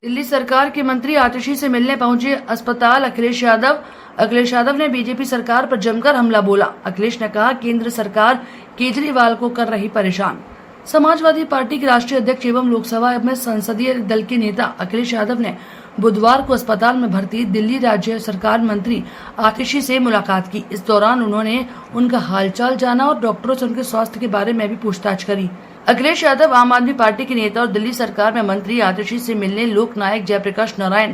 दिल्ली सरकार के मंत्री आतिशी से मिलने पहुंचे अस्पताल अखिलेश यादव ने बीजेपी सरकार पर जमकर हमला बोला। अखिलेश ने कहा, केंद्र सरकार केजरीवाल को कर रही परेशान। समाजवादी पार्टी के राष्ट्रीय अध्यक्ष एवं लोकसभा में संसदीय दल के नेता अखिलेश यादव ने बुधवार को अस्पताल में भर्ती दिल्ली राज्य सरकार मंत्री आतिशी से मुलाकात की। इस दौरान उन्होंने उनका हालचाल जाना और डॉक्टरों से उनके स्वास्थ्य के बारे में भी पूछताछ करी। अखिलेश यादव आम आदमी पार्टी के नेता और दिल्ली सरकार में मंत्री आतिशी से मिलने लोकनायक जयप्रकाश नारायण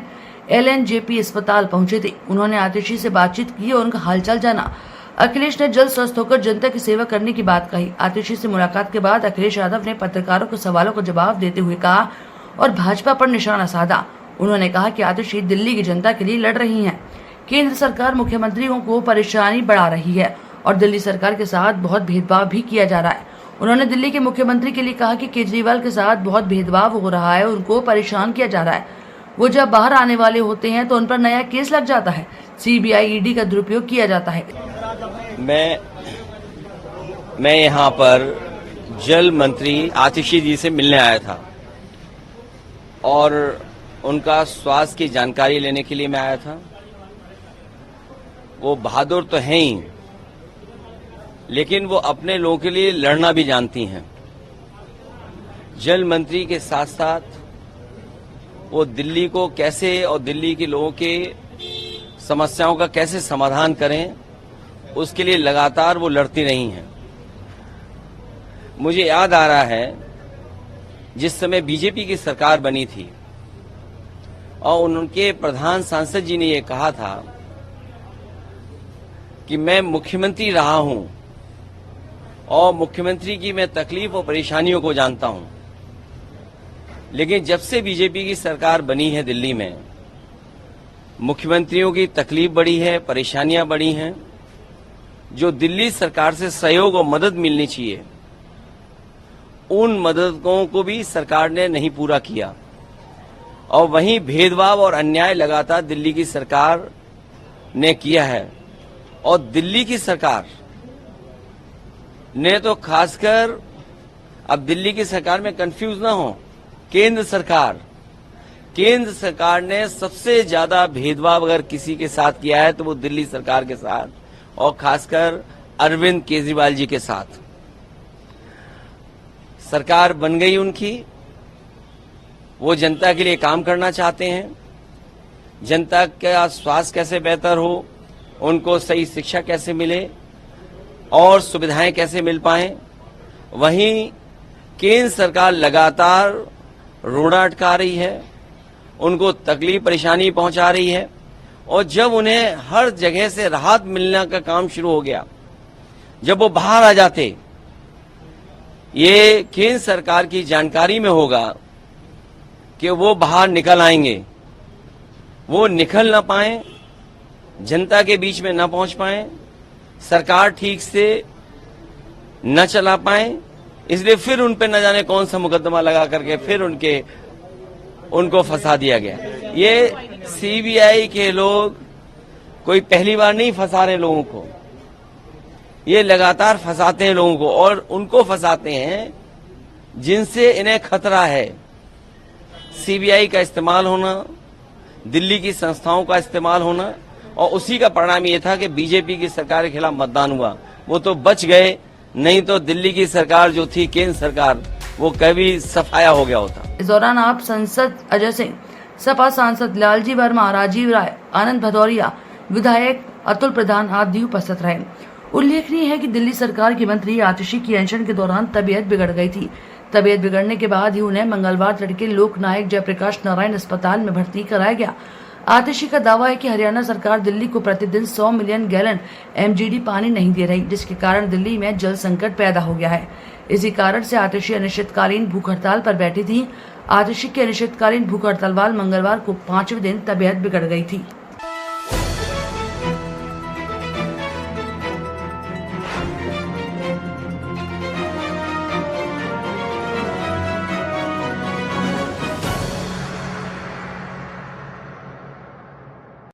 LNJP अस्पताल पहुंचे थे। उन्होंने आतिशी से बातचीत की और उनका हालचाल जाना। अखिलेश ने जल्द स्वस्थ होकर जनता की सेवा करने की बात कही। आतिशी से मुलाकात के बाद अखिलेश यादव ने पत्रकारों के सवालों का जवाब देते हुए कहा और भाजपा पर निशाना साधा। उन्होंने कहा कि आतिशी दिल्ली की जनता के लिए लड़ रही हैं। केंद्र सरकार मुख्यमंत्रियों को परेशानी बढ़ा रही है और दिल्ली सरकार के साथ बहुत भेदभाव भी किया जा रहा है। उन्होंने दिल्ली के मुख्यमंत्री के लिए कहा कि केजरीवाल के साथ बहुत भेदभाव हो रहा है, उनको परेशान किया जा रहा है। वो जब बाहर आने वाले होते हैं तो उन पर नया केस लग जाता है, CBI ED का दुरुपयोग किया जाता है। मैं यहाँ पर जल मंत्री आतिशी जी से मिलने आया था और उनका स्वास्थ्य की जानकारी लेने के लिए मैं आया था। वो बहादुर तो हैं ही, लेकिन वो अपने लोगों के लिए लड़ना भी जानती हैं। जल मंत्री के साथ साथ वो दिल्ली को कैसे और दिल्ली के लोगों के समस्याओं का कैसे समाधान करें, उसके लिए लगातार वो लड़ती रही हैं। मुझे याद आ रहा है जिस समय बीजेपी की सरकार बनी थी और उनके प्रधान सांसद जी ने ये कहा था कि मैं मुख्यमंत्री रहा हूं और मुख्यमंत्री की मैं तकलीफ और परेशानियों को जानता हूं, लेकिन जब से बीजेपी की सरकार बनी है दिल्ली में, मुख्यमंत्रियों की तकलीफ बढ़ी है, परेशानियां बढ़ी हैं। जो दिल्ली सरकार से सहयोग और मदद मिलनी चाहिए, उन मददों को भी सरकार ने नहीं पूरा किया और वहीं भेदभाव और अन्याय लगातार दिल्ली की सरकार ने किया है। और दिल्ली की सरकार ने तो खासकर, अब दिल्ली की सरकार में कंफ्यूज ना हो, केंद्र सरकार ने सबसे ज्यादा भेदभाव अगर किसी के साथ किया है तो वो दिल्ली सरकार के साथ और खासकर अरविंद केजरीवाल जी के साथ। सरकार बन गई उनकी, वो जनता के लिए काम करना चाहते हैं। जनता का स्वास्थ्य कैसे बेहतर हो, उनको सही शिक्षा कैसे मिले और सुविधाएं कैसे मिल पाएं। वहीं केंद्र सरकार लगातार रोड़ा अटका रही है, उनको तकलीफ परेशानी पहुंचा रही है। और जब उन्हें हर जगह से राहत मिलने का काम शुरू हो गया, जब वो बाहर आ जाते, ये केंद्र सरकार की जानकारी में होगा कि वो बाहर निकल आएंगे, वो निकल ना पाए, जनता के बीच में न पहुंच पाए, सरकार ठीक से न चला पाए, इसलिए फिर उन पे न जाने कौन सा मुकदमा लगा करके फिर उनको फंसा दिया गया। ये CBI के लोग कोई पहली बार नहीं फंसा रहे लोगों को, ये लगातार फंसाते हैं लोगों को और उनको फंसाते हैं जिनसे इन्हें खतरा है। CBI का इस्तेमाल होना, दिल्ली की संस्थाओं का इस्तेमाल होना, और उसी का परिणाम ये था कि बीजेपी की सरकार के खिलाफ मतदान हुआ। वो तो बच गए, नहीं तो दिल्ली की सरकार जो थी, केंद्र सरकार, वो कभी सफाया हो गया होता। इस दौरान आप सांसद अजय सिंह, सपा सांसद लालजी वर्मा, राजीव राय, आनंद भदौरिया, विधायक अतुल प्रधान आदि उपस्थित रहे। उल्लेखनीय है कि दिल्ली सरकार की मंत्री आतिशी की अनशन के दौरान तबीयत बिगड़ गई थी। तबीयत बिगड़ने के बाद ही उन्हें मंगलवार तड़के लोकनायक जयप्रकाश नारायण अस्पताल में भर्ती कराया गया। आतिशी का दावा है कि हरियाणा सरकार दिल्ली को प्रतिदिन 100 मिलियन गैलन MGD पानी नहीं दे रही, जिसके कारण दिल्ली में जल संकट पैदा हो गया है। इसी कारण से आतिशी अनिश्चितकालीन भूख हड़ताल पर बैठी थी। आतिशी की अनिश्चितकालीन भूख हड़ताल मंगलवार को 5वें दिन तबीयत बिगड़ गई थी।